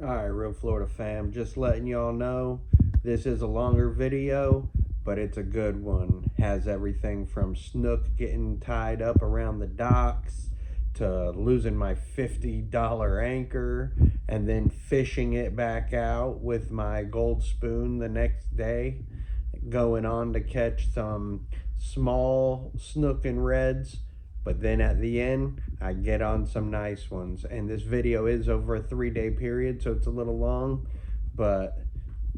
Alright, Real Florida fam, just letting y'all know this is a longer video, but it's a good one. Has everything from Snook getting tied up around the docks to losing my $50 anchor and then fishing it back out with my gold spoon the next day, going on to catch some small snook and reds. But then at the end, I get on some nice ones. And this video is over a 3-day period, so it's a little long. But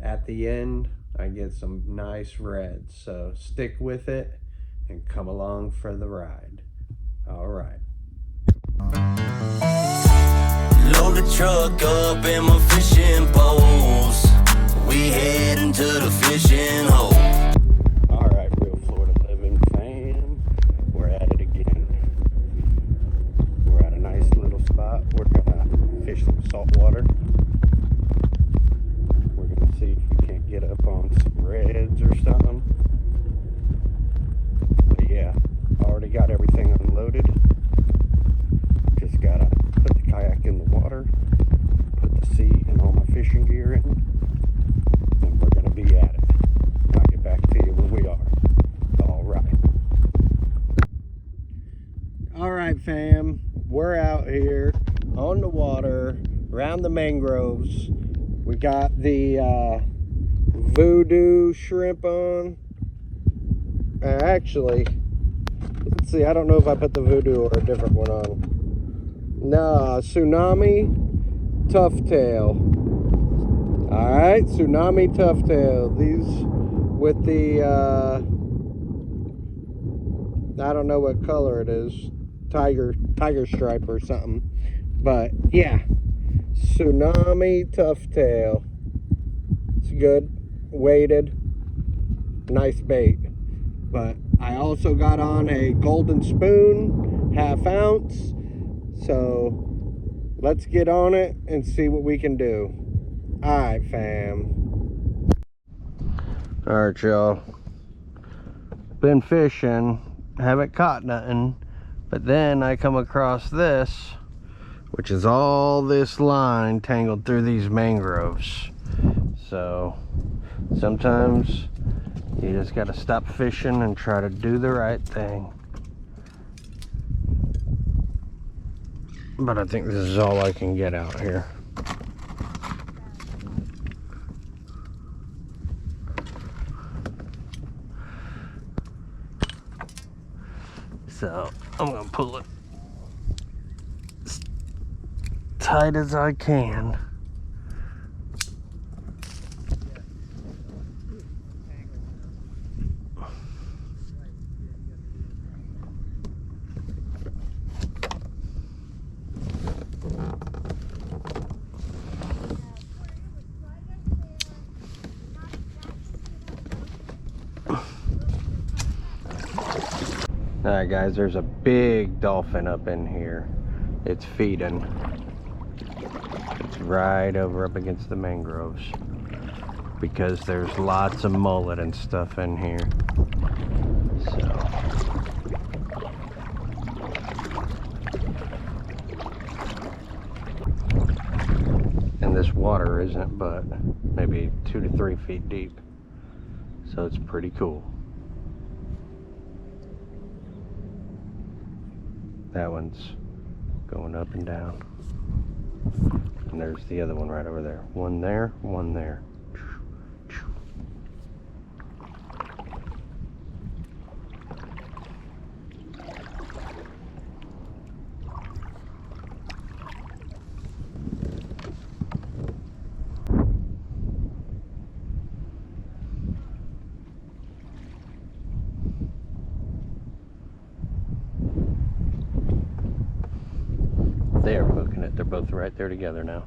at the end, I get some nice reds. So stick with it and come along for the ride. All right. Load the truck up in my fishing poles. We heading to the fishing hole. All right, Real Florida living fam. We're at it again. We're at a nice little spot. We're gonna fish some salt water. We're gonna see if we can't get up on some reds or something. But yeah, already got everything unloaded. Just gotta put the kayak in the water, put the seat and all my fishing gear in, and we're gonna be at it. I'll get back to you when we are. All right, fam, we're out here on the water around the mangroves. We got the voodoo shrimp on. Actually, let's see, I don't know if I put the voodoo or a different one on. No, tsunami tuftail. All right, tsunami tuftail. These with the I don't know what color it is, tiger stripe or something, but yeah, tsunami tuftail. It's good, weighted, nice bait. But I also got on a golden spoon, 1/2 ounce. So let's get on it and see what we can do. All right, fam. All right, y'all. Been fishing, haven't caught nothing, but then I come across this, which is all this line tangled through these mangroves. So sometimes you just gotta stop fishing and try to do the right thing. But I think this is all I can get out here. So I'm gonna pull it as tight as I can. Alright guys, there's a big dolphin up in here. It's feeding. It's right over up against the mangroves because there's lots of mullet and stuff in here. So and this water isn't but maybe 2 to 3 feet deep. So it's pretty cool. That one's going up and down. And there's the other one right over there. One there, one there. They're hooking it. They're both right there together now.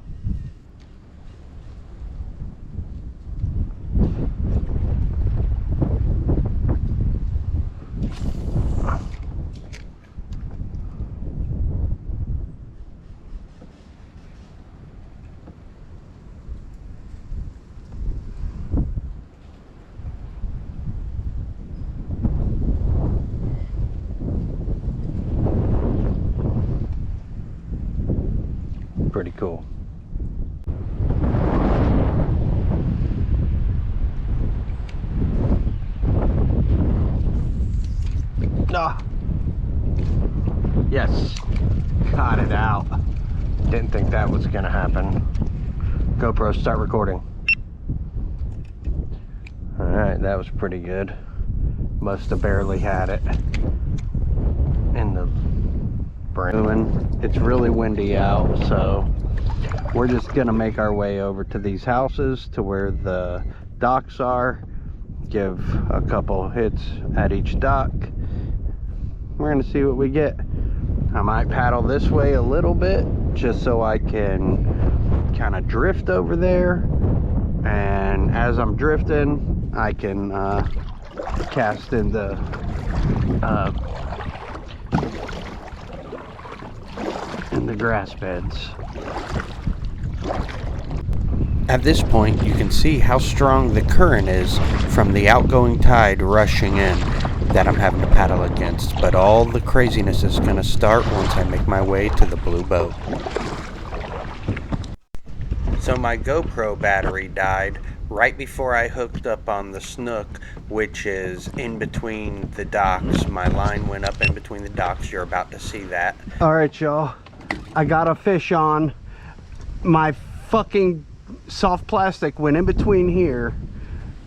Pretty cool. No. Yes. Got it out. Didn't think that was gonna happen. GoPro, start recording. Alright, that was pretty good. Must have barely had it in the brain. It's really windy out, so we're just gonna make our way over to these houses to where the docks are. Give a couple hits at each dock. We're gonna see what we get. I might paddle this way a little bit just so I can kind of drift over there, and as I'm drifting I can cast in the grass beds. At this point, you can see how strong the current is from the outgoing tide rushing in that I'm having to paddle against, but all the craziness is going to start once I make my way to the blue boat. So my GoPro battery died right before I hooked up on the Snook, which is in between the docks. My line went up in between the docks. You're about to see that. Alright, y'all. I got a fish on. My fucking soft plastic went in between here,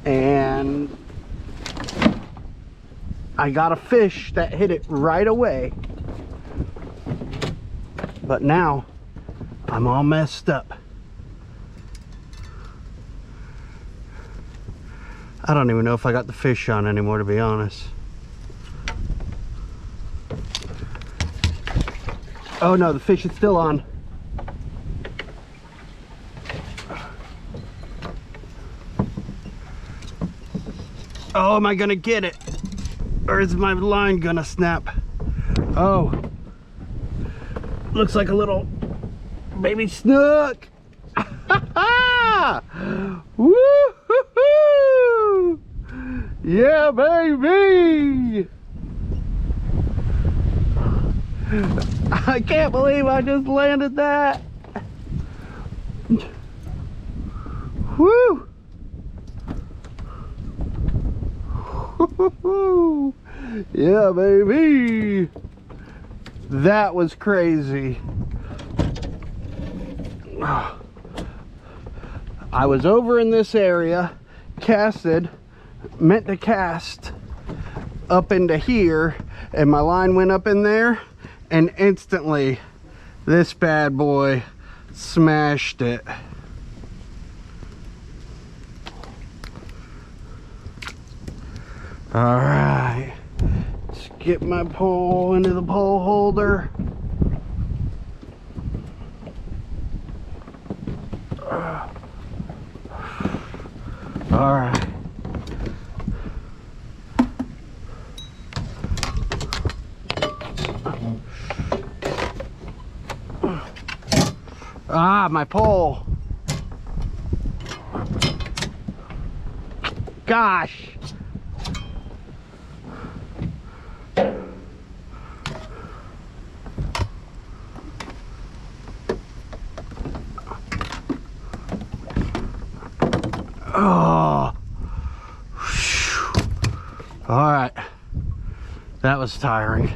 and I got a fish that hit it right away. But now I'm all messed up. I don't even know if I got the fish on anymore, to be honest. Oh no, the fish is still on. Oh, am I gonna get it? Or is my line gonna snap? Oh. Looks like a little baby snook. Woo-hoo-hoo! Yeah, baby! I can't believe I just landed that. Woo! Yeah, baby! That was crazy. I was over in this area, meant to cast up into here, and my line went up in there, and instantly this bad boy smashed it. All right, let's get my pole into the pole holder. All right. Ah, my pole. Gosh. Oh. All right. That was tiring.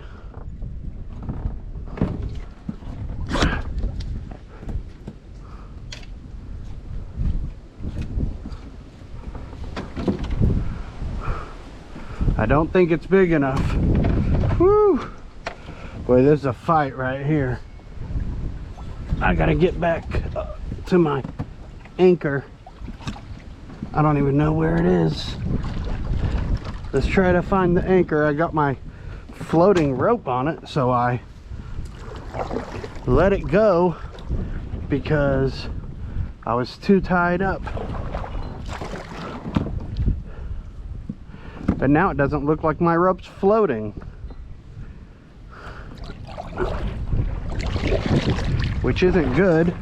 I don't think it's big enough. Whew. Boy, there's a fight right here. I gotta get back to my anchor. I don't even know where it is. Let's try to find the anchor. I got my floating rope on it, so I let it go because I was too tied up. But now it doesn't look like my rope's floating, which isn't good.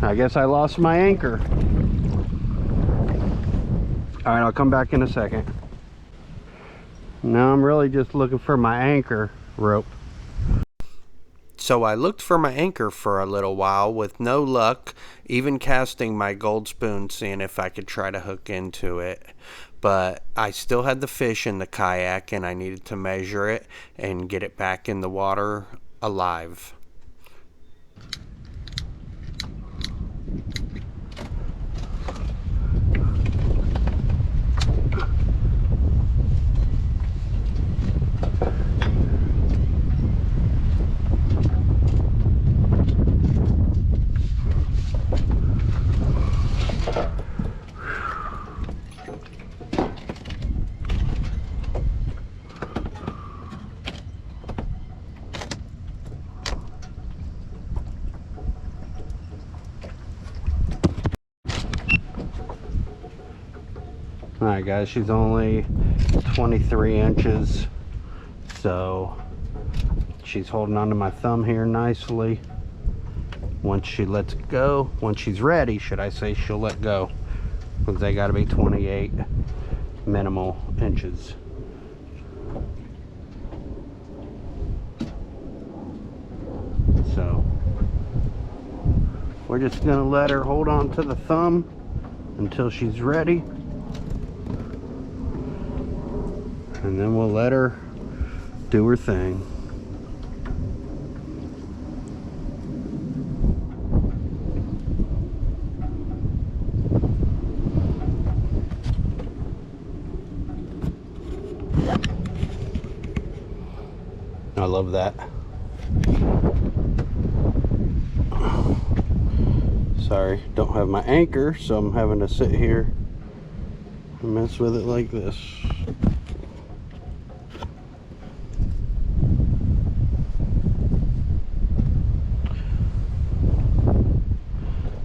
I guess I lost my anchor. All right, I'll come back in a second. Now I'm really just looking for my anchor rope. So I looked for my anchor for a little while with no luck, even casting my gold spoon, seeing if I could try to hook into it. but I still had the fish in the kayak and I needed to measure it and get it back in the water alive. Alright guys, she's only 23 inches, so she's holding onto my thumb here nicely. Once she lets go, once she's ready, should I say, she'll let go, because they got to be 28 minimal inches. So we're just gonna let her hold on to the thumb until she's ready, and then we'll let her do her thing. I love that. Sorry, don't have my anchor, so I'm having to sit here and mess with it like this.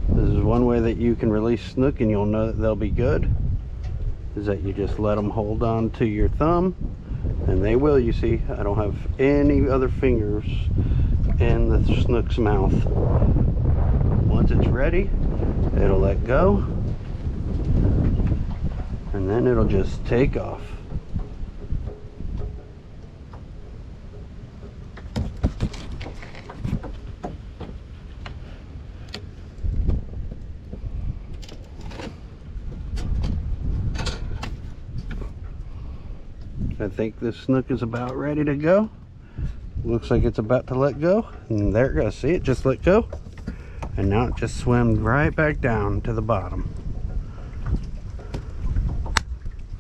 This is one way that you can release snook and you'll know that they'll be good, is that you just let them hold on to your thumb, and they will. You see, I don't have any other fingers in the snook's mouth. Once it's ready, it'll let go, and then it'll just take off. I think this snook is about ready to go. Looks like it's about to let go, and there it goes. See, it just let go, and now it just swims right back down to the bottom.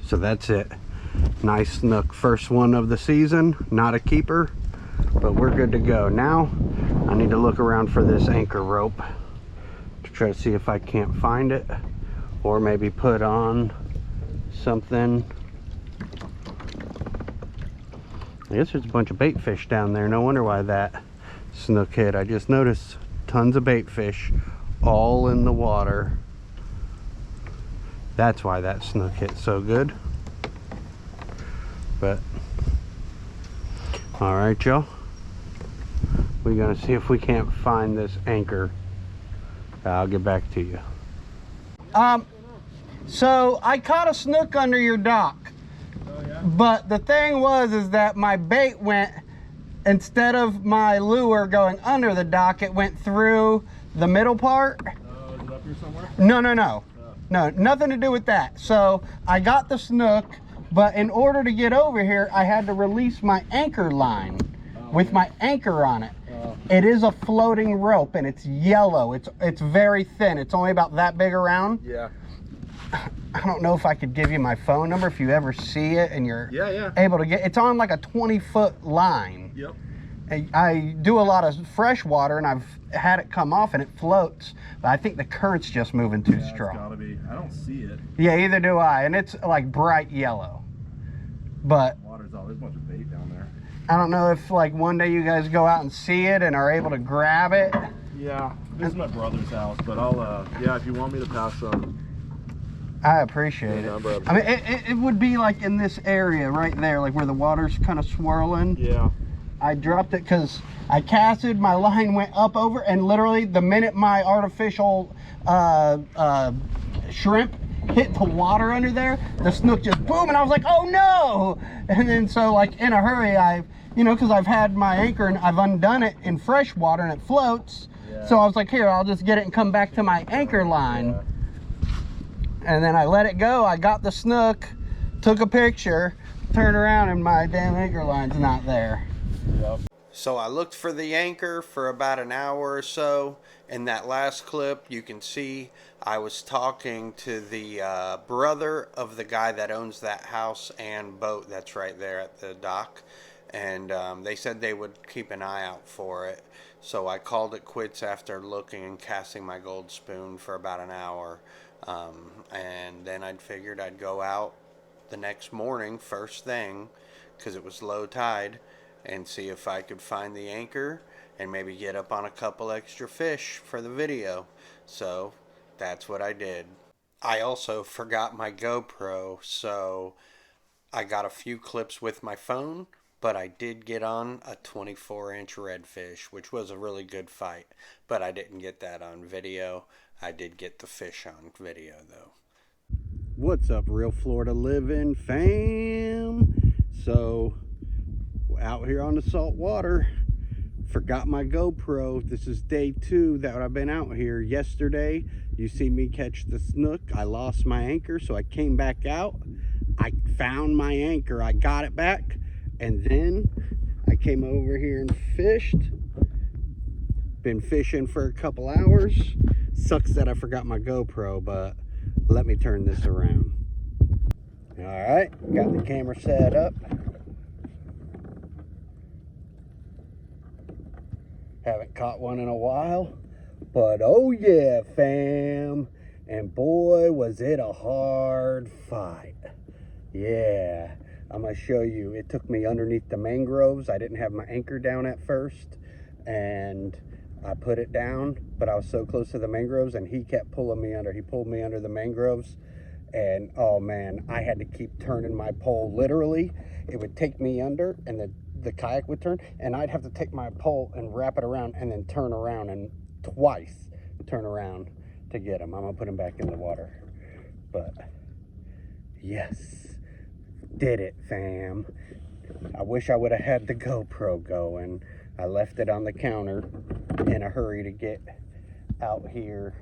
So that's it. Nice snook, first one of the season, not a keeper, but we're good to go. Now I need to look around for this anchor rope to try to see if I can't find it, or maybe put on something. I guess there's a bunch of bait fish down there. No wonder why that snook hit. I just noticed tons of bait fish all in the water. That's why that snook hit so good. But all right, y'all, we're gonna see if we can't find this anchor. I'll get back to you. So I caught a snook under your dock. But the thing is that my bait went, instead of my lure going under the dock, it went through the middle part. Is it up here somewhere? No, nothing to do with that. So I got the snook, but in order to get over here, I had to release my anchor line with my anchor on it. It is a floating rope, and it's yellow. It's very thin. It's only about that big around. Yeah. I don't know if I could give you my phone number if you ever see it and you're able to get. It's on like a 20-foot line. Yep. And I do a lot of fresh water, and I've had it come off and it floats, but I think the current's just moving too strong. It's gotta be. I don't see it. Yeah, either do I, and it's like bright yellow. But Water's all. There's a bunch of bait down there. I don't know if like one day you guys go out and see it and are able to grab it. Yeah. This is my brother's house, but I'll. Yeah, if you want me to pass some. I appreciate it. I mean, it would be like in this area right there, like where the water's kind of swirling. Yeah. I dropped it because I casted, my line went up over, and literally the minute my artificial shrimp hit the water under there, the snook just boom, and I was like, oh no! And then so like in a hurry, because I've had my anchor and I've undone it in fresh water and it floats. Yeah. So I was like, here, I'll just get it and come back to my anchor line. Yeah. And then I let it go. I got the snook, took a picture, turn around, and my damn anchor line's not there. Yep. So I looked for the anchor for about an hour or so. In that last clip, you can see I was talking to the brother of the guy that owns that house and boat that's right there at the dock. And they said they would keep an eye out for it. So I called it quits after looking and casting my gold spoon for about an hour. And then I'd figured I'd go out the next morning, first thing, because it was low tide, and see if I could find the anchor and maybe get up on a couple extra fish for the video. So that's what I did. I also forgot my GoPro, so I got a few clips with my phone, but I did get on a 24-inch redfish, which was a really good fight, but I didn't get that on video. I did get the fish on video though. What's up, Real Florida Living fam? So out here on the salt water, forgot my GoPro. This is day 2 that I've been out here. Yesterday you see me catch the snook. I lost my anchor, so I came back out. I found my anchor, I got it back, and then I came over here and fished. Been fishing for a couple hours. Sucks that I forgot my GoPro, but let me turn this around. All right, got the camera set up. Haven't caught one in a while, but oh yeah, fam. And boy, was it a hard fight. Yeah, I'm gonna show you. It took me underneath the mangroves. I didn't have my anchor down at first, and I put it down, but I was so close to the mangroves, and he kept pulling me under. He pulled me under the mangroves, and oh man, I had to keep turning my pole. Literally, it would take me under, and the kayak would turn, and I'd have to take my pole and wrap it around and then turn around and twice turn around to get him. I'm gonna put him back in the water. But yes, did it, fam. I wish I would have had the GoPro going. I left it on the counter in a hurry to get out here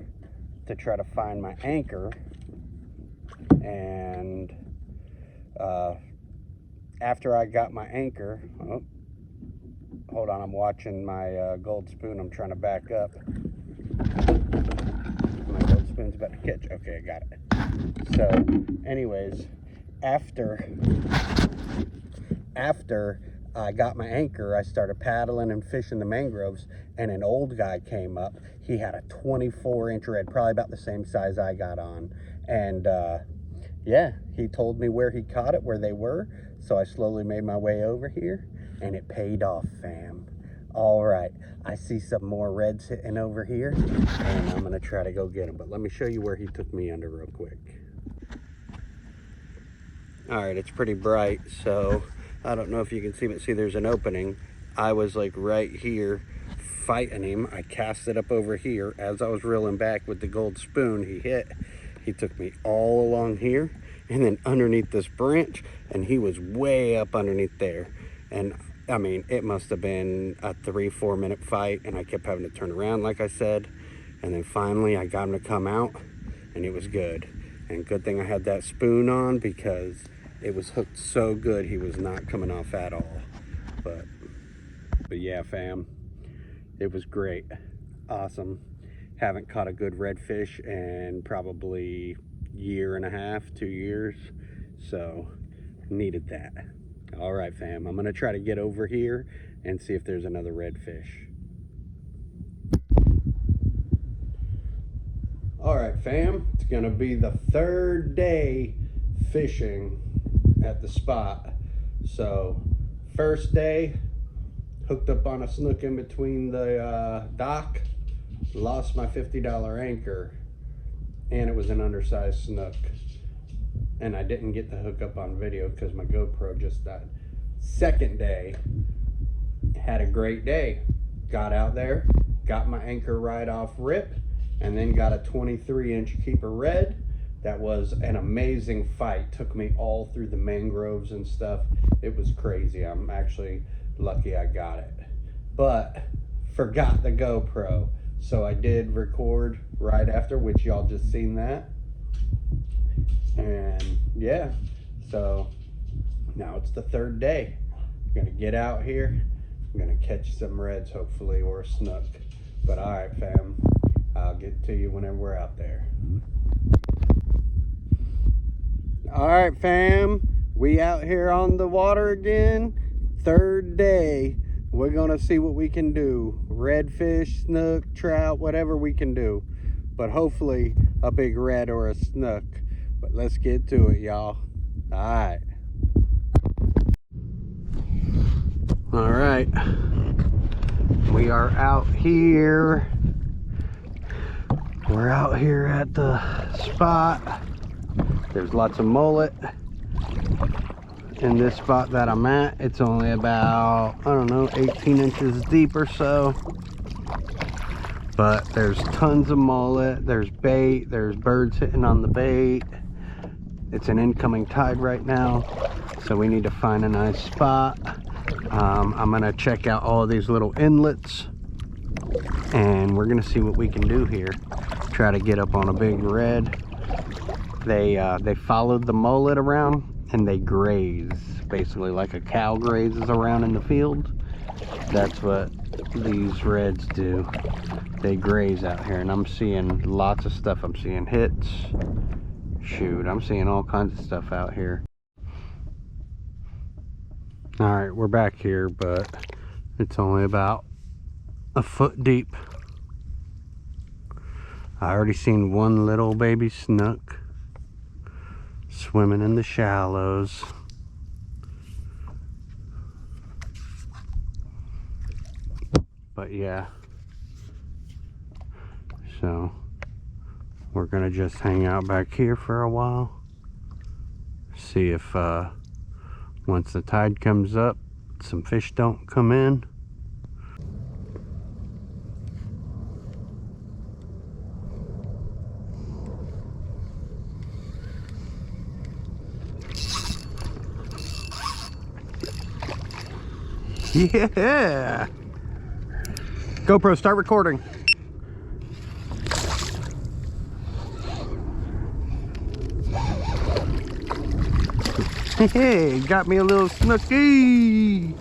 to try to find my anchor. And after I got my anchor, oh, hold on, I'm watching my gold spoon. I'm trying to back up. My gold spoon's about to catch. Okay, I got it. So anyways, after I got my anchor, I started paddling and fishing the mangroves, and an old guy came up. He had a 24-inch red, probably about the same size I got on. And yeah, he told me where he caught it, where they were. So I slowly made my way over here, and it paid off, fam. All right, I see some more reds hitting over here, and I'm gonna try to go get them. But let me show you where he took me under real quick. All right, it's pretty bright, so I don't know if you can see, but see there's an opening. I was like right here fighting him. I cast it up over here. As I was reeling back with the gold spoon, he hit. He took me all along here and then underneath this branch, and he was way up underneath there. And I mean, it must have been a 3-4 minute fight, and I kept having to turn around, like I said. And then finally I got him to come out, and it was good. And good thing I had that spoon on, because it was hooked so good he was not coming off at all. But yeah, fam, it was great. Awesome. Haven't caught a good redfish in probably 1.5 to 2 years, so needed that. All right, fam, I'm gonna try to get over here and see if there's another redfish. All right, fam, it's gonna be the 3rd day fishing at the spot. So first day, hooked up on a snook in between the dock, lost my $50 anchor, and it was an undersized snook, and I didn't get the hookup on video because my GoPro just died. Second day, had a great day. Got out there, got my anchor right off rip, and then got a 23-inch keeper red. That was an amazing fight. Took me all through the mangroves and stuff. It was crazy. I'm actually lucky I got it, but forgot the GoPro. So I did record right after, which y'all just seen that. And yeah, So now it's the third day. I'm gonna get out here. I'm gonna catch some reds, hopefully, or a snook. But all right, fam, I'll get to you whenever we're out there. All right, fam, we out here on the water again. Third day. We're gonna see what we can do. Redfish, snook, trout, whatever we can do. But hopefully a big red or a snook. But let's get to it, y'all. All right, we are out here. We're out here at the spot. There's lots of mullet in this spot that I'm at. It's only about, I don't know, 18 inches deep or so. But there's tons of mullet. There's bait. There's birds hitting on the bait. It's an incoming tide right now, so we need to find a nice spot. I'm gonna check out all of these little inlets, and we're gonna see what we can do here. Try to get up on a big red. They followed the mullet around and they graze, basically like a cow grazes around in the field. That's what these reds do. They graze out here, and I'm seeing lots of stuff. I'm seeing hits. Shoot, I'm seeing all kinds of stuff out here. All right, we're back here, but it's only about a foot deep. I already seen one little baby snook swimming in the shallows. But yeah, so we're gonna just hang out back here for a while, see if once the tide comes up, some fish don't come in. Yeah! GoPro, start recording. Hey, got me a little snooky.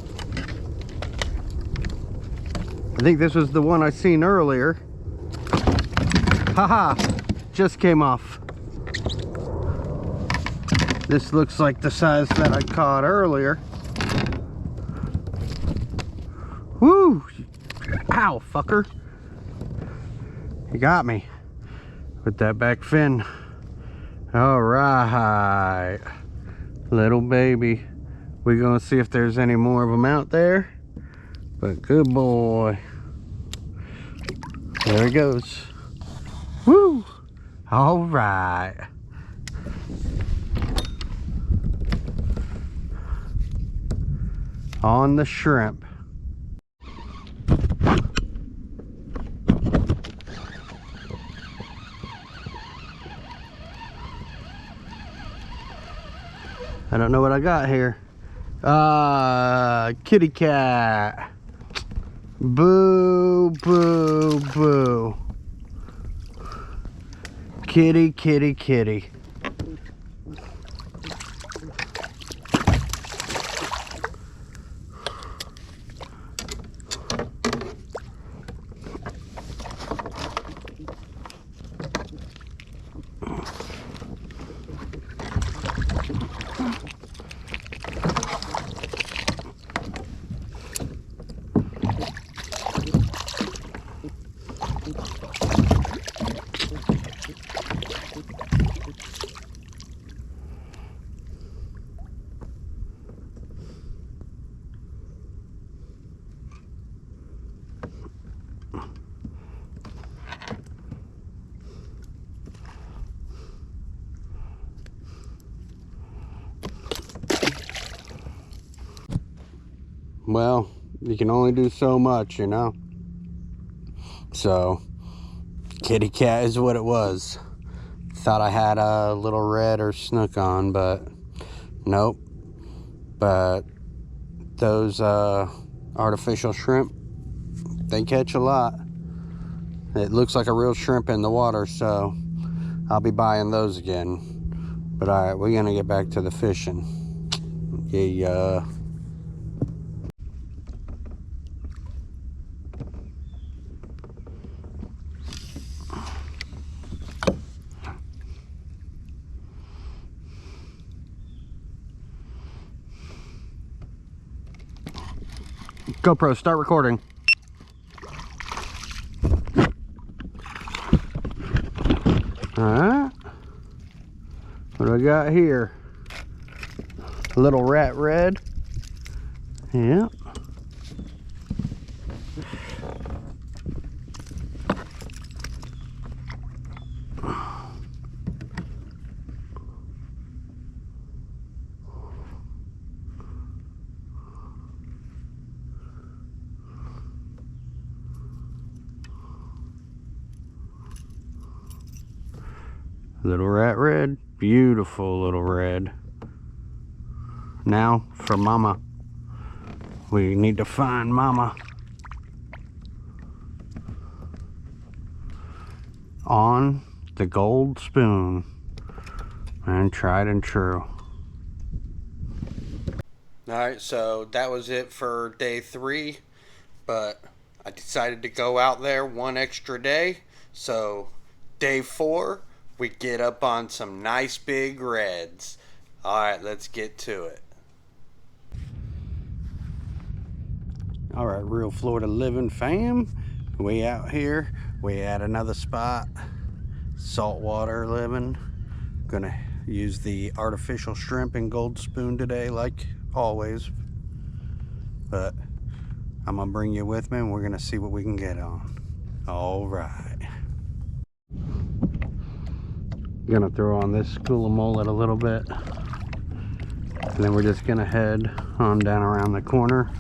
I think this was the one I seen earlier. Haha, just came off. This looks like the size that I caught earlier. Woo! Ow, fucker. You got me with that back fin. All right. Little baby. We're gonna see if there's any more of them out there. But good boy. There he goes. Woo! All right. On the shrimp. I don't know what I got here. Kitty cat. Boo, boo, boo. Kitty, kitty, kitty. Well, you can only do so much, you know. So, kitty cat is what it was. Thought I had a little red or snook on, but nope. But those artificial shrimp, they catch a lot. It looks like a real shrimp in the water, so I'll be buying those again. But alright, we're gonna get back to the fishing. Yeah. GoPro, start recording. Alright. What do I got here? A little rat red. Yeah. Little rat red. Beautiful little red. Now for mama. We need to find mama. On the gold spoon. And tried and true. Alright, so that was it for day 3. But I decided to go out there one extra day. So day 4, we get up on some nice big reds. Alright, let's get to it. Alright, real Florida living fam. We out here. We at another spot. Saltwater living. Gonna use the artificial shrimp and gold spoon today, like always. But I'm gonna bring you with me and we're gonna see what we can get on. Alright. Gonna throw on this school of mullet a little bit. And then we're just gonna head on down around the corner.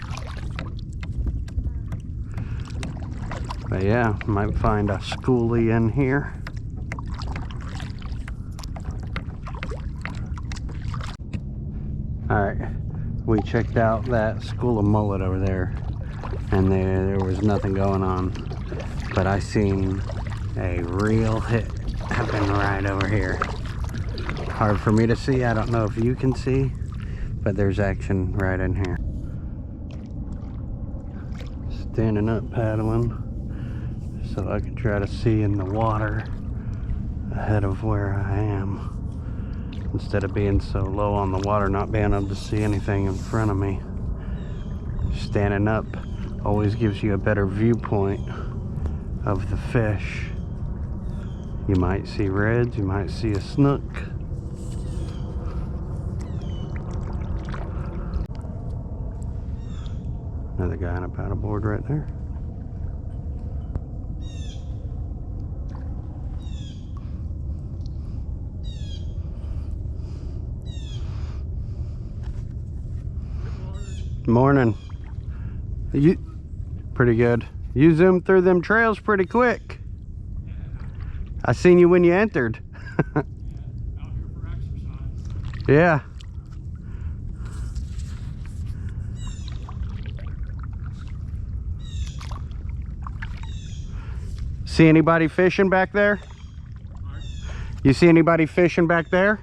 But yeah, might find a schoolie in here. Alright, we checked out that school of mullet over there, and there was nothing going on. But I seen a real hit happen right over here. Hard for me to see, I don't know if you can see, but there's action right in here. Standing up paddling, so I can try to see in the water ahead of where I am. Instead of being so low on the water, not being able to see anything in front of me. Standing up always gives you a better viewpoint of the fish. You might see reds, you might see a snook. Another guy on a paddleboard right there. Morning. You pretty good. You zoomed through them trails pretty quick. I seen you when you entered. Out here for exercise. Yeah. See anybody fishing back there? You see anybody fishing back there?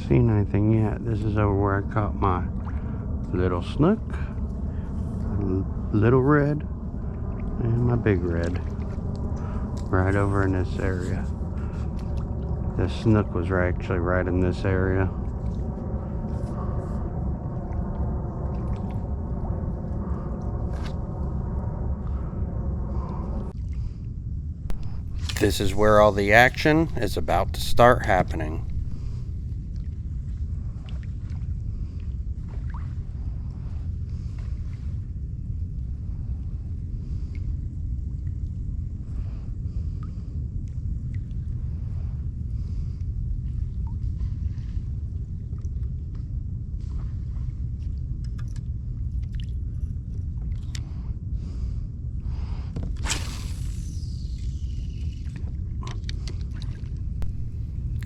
Seen anything yet. This is over where I caught my little snook, little red, and my big red. Right over in this area. The snook was actually right in this area. This is where all the action is about to start happening.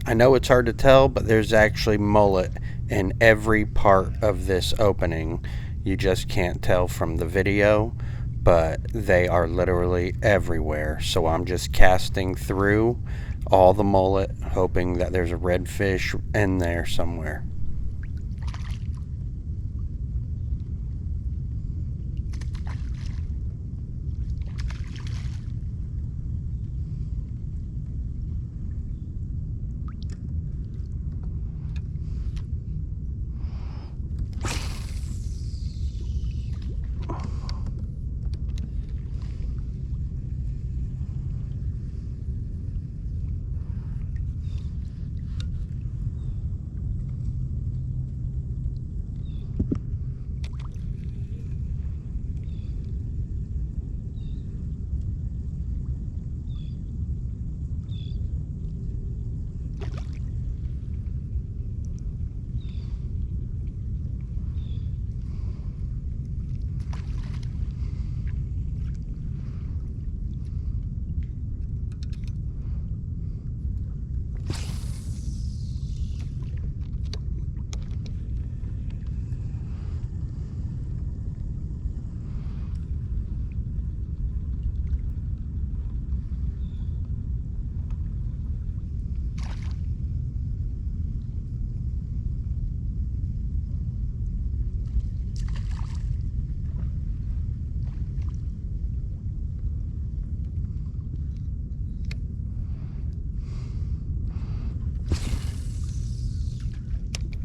I know it's hard to tell, but there's actually mullet in every part of this opening. You just can't tell from the video, but they are literally everywhere. So I'm just casting through all the mullet, hoping that there's a redfish in there somewhere.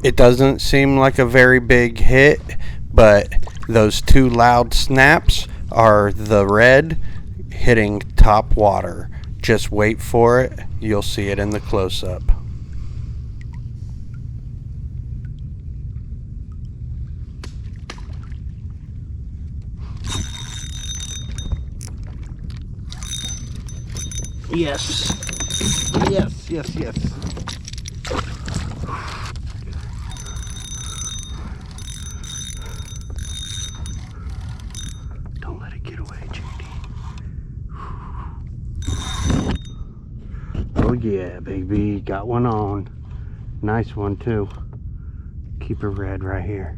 It doesn't seem like a very big hit, but those two loud snaps are the red hitting top water. Just wait for it. You'll see it in the close-up. Yes. Yes, yes, yes. Don't let it get away, JD. Oh yeah, baby. Got one on. Nice one too. Keep her red right here.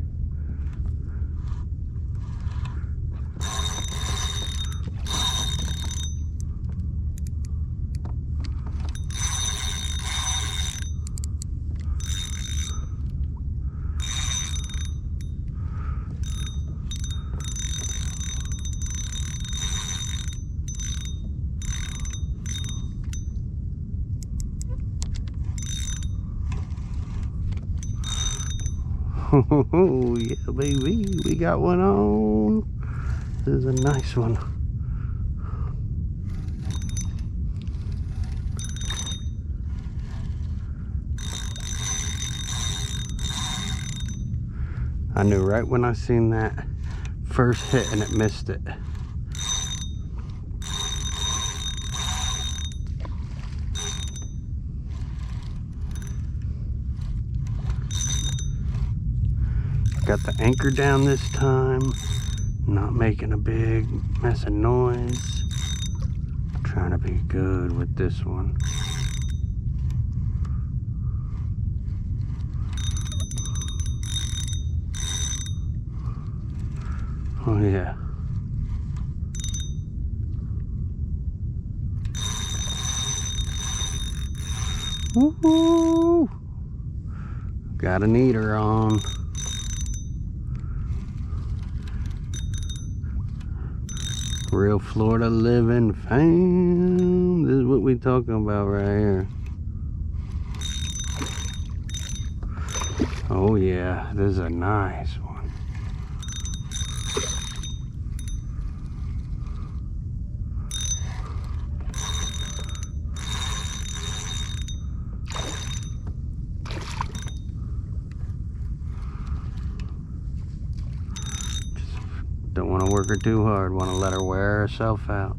Oh yeah, baby, we got one on. This is a nice one. I knew right when I seen that first hit and it missed it. Got the anchor down this time, not making a big mess of noise. Trying to be good with this one. Oh yeah. Woohoo! Got an eater on. Real Florida living fam. This is what we talking about right here. Oh yeah, this is a nice one. Don't want to work her too hard. Want to let her wear herself out.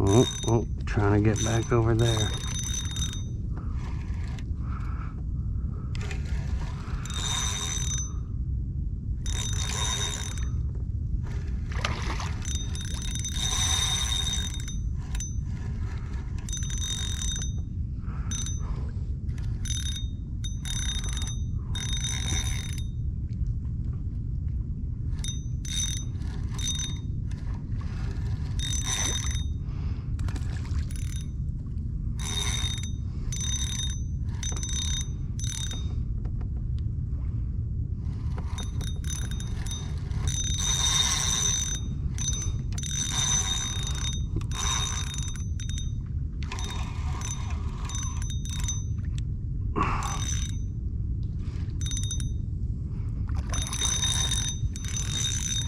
Oh, trying to get back over there.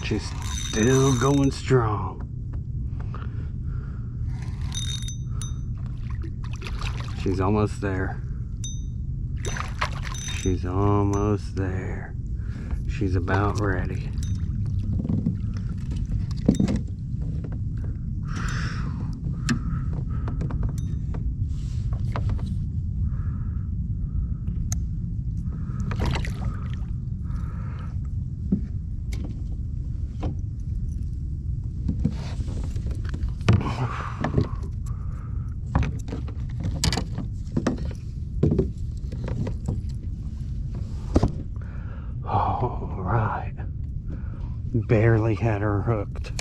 She's still going strong. She's almost there. She's almost there. She's about ready. All right. Barely had her hooked.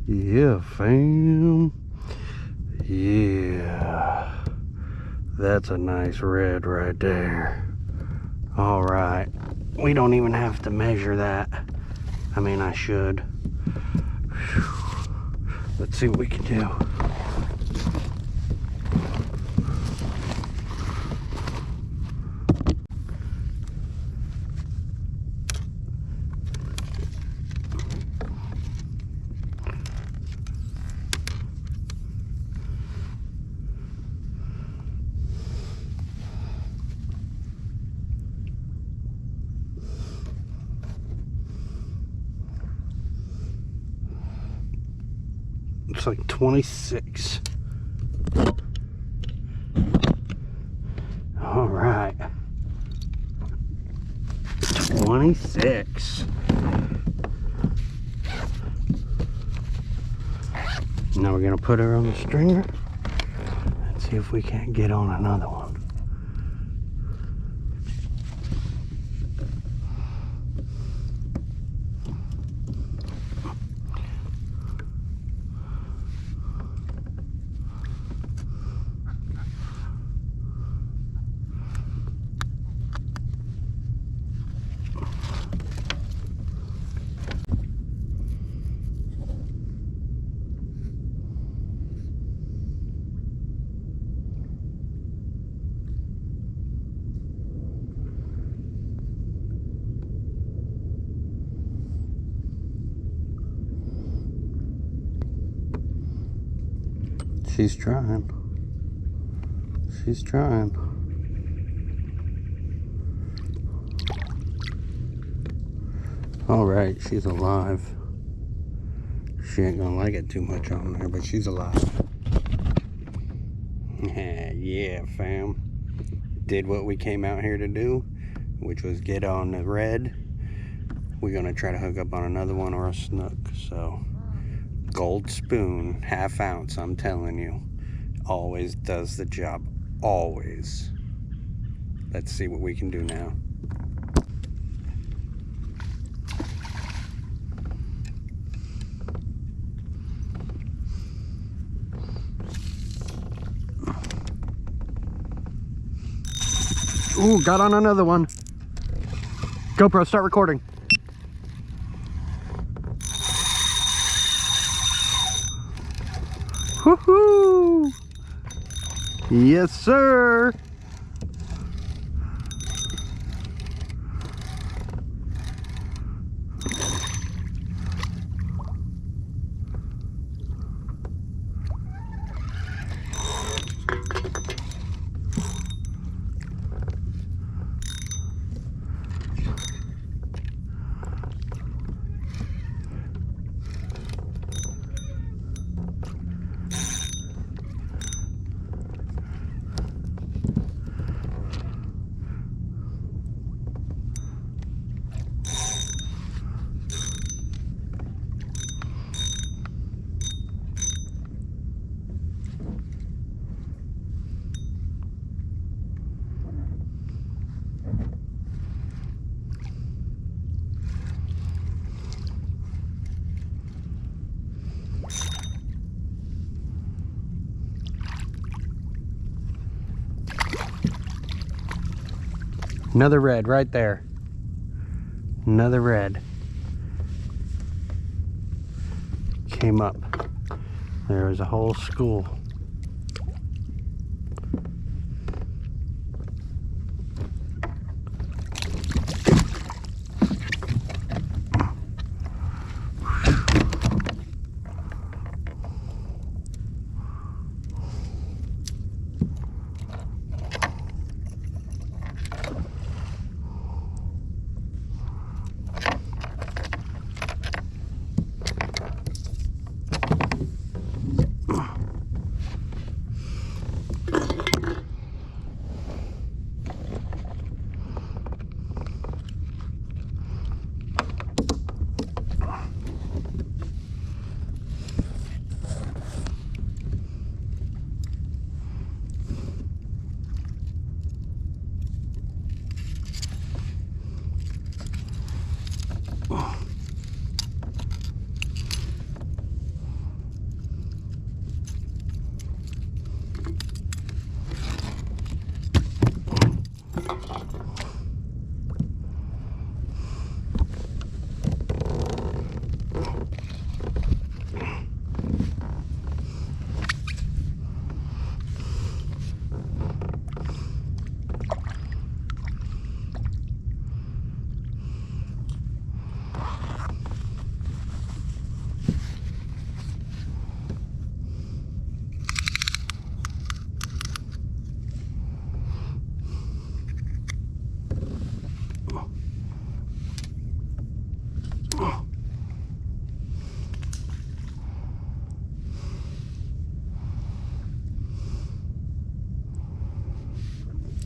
Yeah, fam. Yeah. That's a nice red right there. All right. We don't even have to measure that. I mean, I should. Let's see what we can do. It's like 26. All right. 26. Now we're gonna put her on the stringer and see if we can't get on another one. She's trying. She's trying. All right, she's alive. She ain't gonna like it too much on there, but she's alive. Yeah, fam. Did what we came out here to do, which was get on the red. We're gonna try to hook up on another one or a snook. So, gold spoon, half ounce, I'm telling you. Always does the job, always. Let's see what we can do now. Ooh, got on another one. GoPro, start recording. Woohoo! Yes, sir. Another red right there. Another red. Came up. There was a whole school.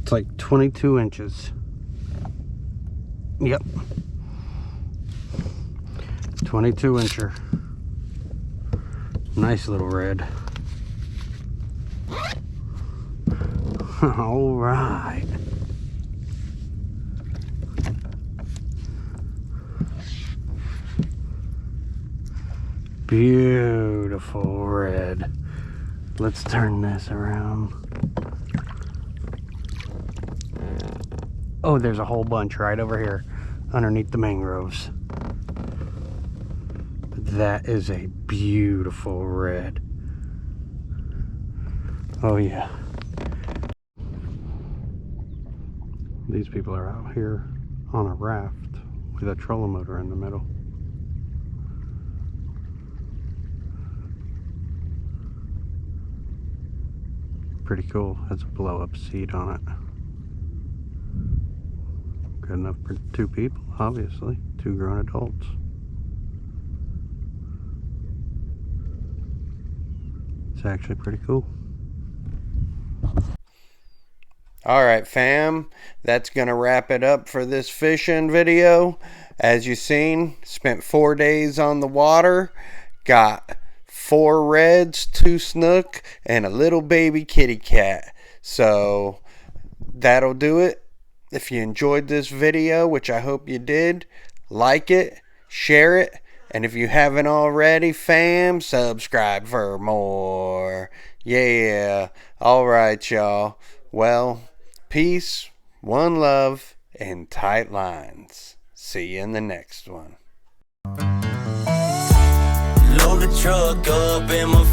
It's like 22 inches. Yep. 22 incher. Nice little red. All right. Beautiful red. Let's turn this around. Oh, there's a whole bunch right over here underneath the mangroves. That is a beautiful red. Oh yeah. These people are out here on a raft with a trolling motor in the middle. Pretty cool. Has a blow up seat on it. Good enough for 2 people, obviously. 2 grown adults. It's actually pretty cool. Alright fam, that's gonna wrap it up for this fishing video. As you've seen, spent 4 days on the water. Got 4 reds, 2 snook, and a little baby kitty cat. So that'll do it. If you enjoyed this video, which I hope you did, like it, share it, and if you haven't already, fam, subscribe for more. Yeah. Alright, y'all. Well, peace, one love, and tight lines. See you in the next one. Load the truck up in my